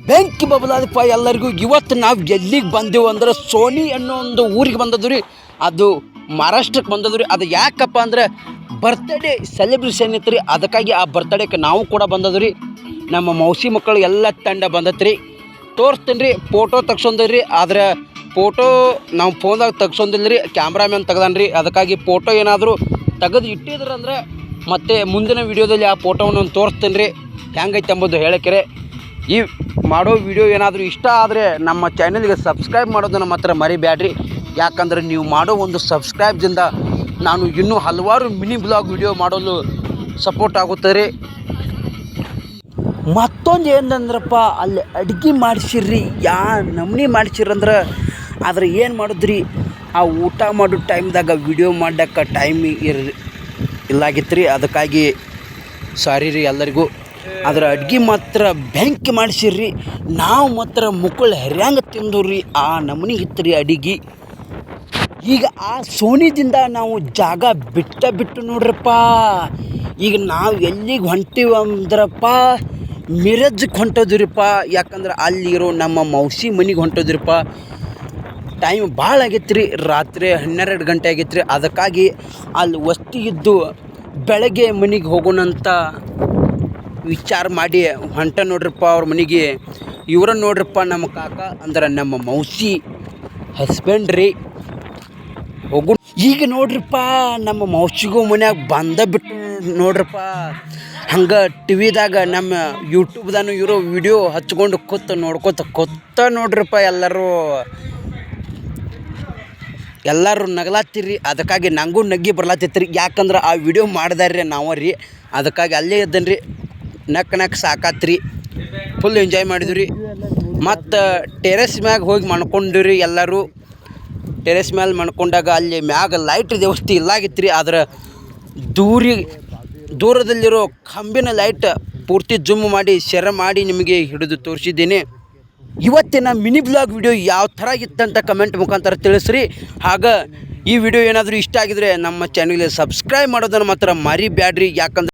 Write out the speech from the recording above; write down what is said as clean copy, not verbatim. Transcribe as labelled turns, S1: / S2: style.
S1: ಬೆಂಕಿ ಬಬಲಾದಪ್ಪ ಎಲ್ಲರಿಗೂ. ಇವತ್ತು ನಾವು ಎಲ್ಲಿಗೆ ಬಂದೆವು ಅಂದ್ರೆ ಸೋನಿ ಅನ್ನೋ ಒಂದು ಊರಿಗೆ ಬಂದದ್ದು ರೀ. ಅದು ಮಹಾರಾಷ್ಟ್ರಕ್ಕೆ ಬಂದದ್ದು ರೀ. ಅದು ಯಾಕಪ್ಪ ಅಂದ್ರೆ ಬರ್ತ್ಡೇ ಸೆಲೆಬ್ರೇಷನ್ ಇತ್ತು ರೀ. ಅದಕ್ಕಾಗಿ ಆ ಬರ್ತ್ಡೇಕ್ಕೆ ನಾವು ಕೂಡ ಬಂದದ್ದು ರೀ. ನಮ್ಮ ಮೌಸಿ ಮಕ್ಕಳು ಎಲ್ಲ ತಂಡ ಬಂದತ್ತು ರೀ. ತೋರಿಸ್ತೀನಿ ರೀ, ಫೋಟೋ ತೆಗ್ಸೊಂದ್ರಿ. ಆದರೆ ಫೋಟೋ ನಾವು ಫೋನ್ದಾಗ ತೆಗ್ಸೊಂದಿಲ್ಲ ರೀ, ಕ್ಯಾಮ್ರಾಮ್ಯಾನ್ ತೆಗ್ದಾನ ರೀ. ಅದಕ್ಕಾಗಿ ಫೋಟೋ ಏನಾದರೂ ತೆಗೆದು ಇಟ್ಟಿದ್ರಂದ್ರೆ ಮತ್ತು ಮುಂದಿನ ವೀಡಿಯೋದಲ್ಲಿ ಆ ಫೋಟೋವನ್ನು ತೋರಿಸ್ತೀನಿ ರೀ ಹೆಂಗೈತೆ ಎಂಬುದು ಹೇಳಕ್ಕೆ. ಈ ಮಾಡೋ ವಿಡಿಯೋ ಏನಾದರೂ ಇಷ್ಟ ಆದರೆ ನಮ್ಮ ಚಾನಲ್ಗೆ ಸಬ್ಸ್ಕ್ರೈಬ್ ಮಾಡೋದನ್ನು ಮಾತ್ರ ಮರಿಬೇಡ್ರಿ. ಯಾಕಂದರೆ ನೀವು ಮಾಡೋ ಒಂದು ಸಬ್ಸ್ಕ್ರೈಬ್ದಿಂದ ನಾನು ಇನ್ನೂ ಹಲವಾರು ಮಿನಿ ಬ್ಲಾಗ್ ವಿಡಿಯೋ ಮಾಡಲು ಸಪೋರ್ಟ್ ಆಗುತ್ತೆ ರೀ. ಮತ್ತೊಂದು ಏನಂದ್ರಪ್ಪ, ಅಲ್ಲಿ ಅಡ್ಗೆ ಮಾಡಿಸಿರ್ರಿ, ಯಾ ನಮ್ನಿ ಮಾಡಿಸಿರಂದ್ರೆ ಆದ್ರೆ ಏನು ಮಾಡಿದ್ರಿ, ಆ ಊಟ ಮಾಡೋ ಟೈಮ್ದಾಗ ವಿಡಿಯೋ ಮಾಡೋಕ್ಕೆ ಟೈಮ್ ಇಲ್ಲಾಗಿತ್ತು ರೀ. ಅದಕ್ಕಾಗಿ ಸಾರಿ ರೀ ಎಲ್ಲರಿಗೂ. ಅದರ ಅಡ್ಗೆ ಮಾತ್ರ ಬೆಂಕಿ ಮಾಡಿಸಿರ್ರಿ. ನಾವು ಮಾತ್ರ ಮುಕ್ಕಳು ಹರ್ಯಾಂಗ ತಿಂದವ್ರಿ, ಆ ನಮೂನಿ ಇತ್ತು ರೀ ಅಡಿಗೆ. ಈಗ ಆ ಸೋನಿದಿಂದ ನಾವು ಜಾಗ ಬಿಟ್ಟು ನೋಡ್ರಪ್ಪ. ಈಗ ನಾವು ಎಲ್ಲಿಗೆ ಹೊಂಟೀವಿ ಅಂದ್ರಪ್ಪ, ಮಿರಜ್ಗೆ ಹೊಂಟೋದ್ರಿಪ್ಪ. ಯಾಕಂದ್ರೆ ಅಲ್ಲಿರೋ ನಮ್ಮ ಮೌಸಿ ಮನೆಗೆ ಹೊಂಟೋದ್ರಿಪ್ಪ. ಟೈಮ್ ಭಾಳ ಆಗೈತೆ ರೀ, ರಾತ್ರಿ 12 ಗಂಟೆ ಆಗೈತೆ ರೀ. ಅದಕ್ಕಾಗಿ ಅಲ್ಲಿ ವಸ್ತಿ ಇದ್ದು ಬೆಳಗ್ಗೆ ಮನೆಗೆ ಹೋಗೋಣಂತ ವಿಚಾರ ಮಾಡಿ ಹೊಂಟ ನೋಡ್ರಪ್ಪ ಅವ್ರ ಮನೆಗೆ. ಇವ್ರನ್ನ ನೋಡ್ರಪ್ಪ ನಮ್ಮ ಕಾಕ ಅಂದ್ರೆ ನಮ್ಮ ಮೌಸಿ ಹಸ್ಬೆಂಡ್ ರೀ. ಹೋಗು ಈಗ ನೋಡ್ರಿಪ್ಪ, ನಮ್ಮ ಮೌಸಿಗೂ ಮನ್ಯಾಗ ಬಿಟ್ಟು ನೋಡ್ರಪ್ಪ. ಹಂಗೆ ಟಿವಿದಾಗ ನಮ್ಮ ಯೂಟ್ಯೂಬ್ದಾನು ಇರೋ ವಿಡಿಯೋ ಹಚ್ಕೊಂಡು ಕೂತ ನೋಡ್ರಪ್ಪ. ಎಲ್ಲರೂ ನಗಲಾತ್ತೀರಿ. ಅದಕ್ಕಾಗಿ ನನಗೂ ನಗ್ಗಿ ಬರ್ಲಾತಿತ್ತು. ಯಾಕಂದ್ರೆ ಆ ವಿಡಿಯೋ ಮಾಡಿದಾರ್ರಿ ನಾವು ರೀ. ಅದಕ್ಕಾಗಿ ಅಲ್ಲೇ ಇದ್ದೇನೆ ರೀ. ನಕ್ ಸಾಕಾತ್ರಿ. ಫುಲ್ ಎಂಜಾಯ್ ಮಾಡಿದ್ವಿ ರೀ. ಮತ್ತು ಟೆರೆಸ್ ಮ್ಯಾಗ ಹೋಗಿ ಮಾಡ್ಕೊಂಡಿವ್ರಿ ಎಲ್ಲರೂ. ಟೆರೆಸ್ ಮ್ಯಾಲೆ ಮಾಡ್ಕೊಂಡಾಗ ಅಲ್ಲಿ ಮ್ಯಾಗ ಲೈಟ್ ವ್ಯವಸ್ಥೆ ಇಲ್ಲಾಗಿತ್ತು ರೀ. ಆದ್ರೆ ದೂರದಲ್ಲಿರೋ ಕಂಬಿನ ಲೈಟ್ ಪೂರ್ತಿ ಜೂಮ್ ಮಾಡಿ ಶೇರ್ ಮಾಡಿ ನಿಮಗೆ ಹಿಡಿದು ತೋರಿಸಿದ್ದೀನಿ. ಇವತ್ತಿನ ಮಿನಿ ಬ್ಲಾಗ್ ವಿಡಿಯೋ ಯಾವ ಥರ ಇತ್ತಂತ ಕಮೆಂಟ್ ಮುಖಾಂತರ ತಿಳಿಸ್ರಿ. ಹಾಗೆ ಈ ವಿಡಿಯೋ ಏನಾದರೂ ಇಷ್ಟ ಆಗಿದ್ರೆ ನಮ್ಮ ಚಾನಲ್ಗೆ ಸಬ್ಸ್ಕ್ರೈಬ್ ಮಾಡೋದನ್ನು ಮಾತ್ರ ಮರಿಬೇಡ್ರಿ. ಯಾಕಂದ್ರೆ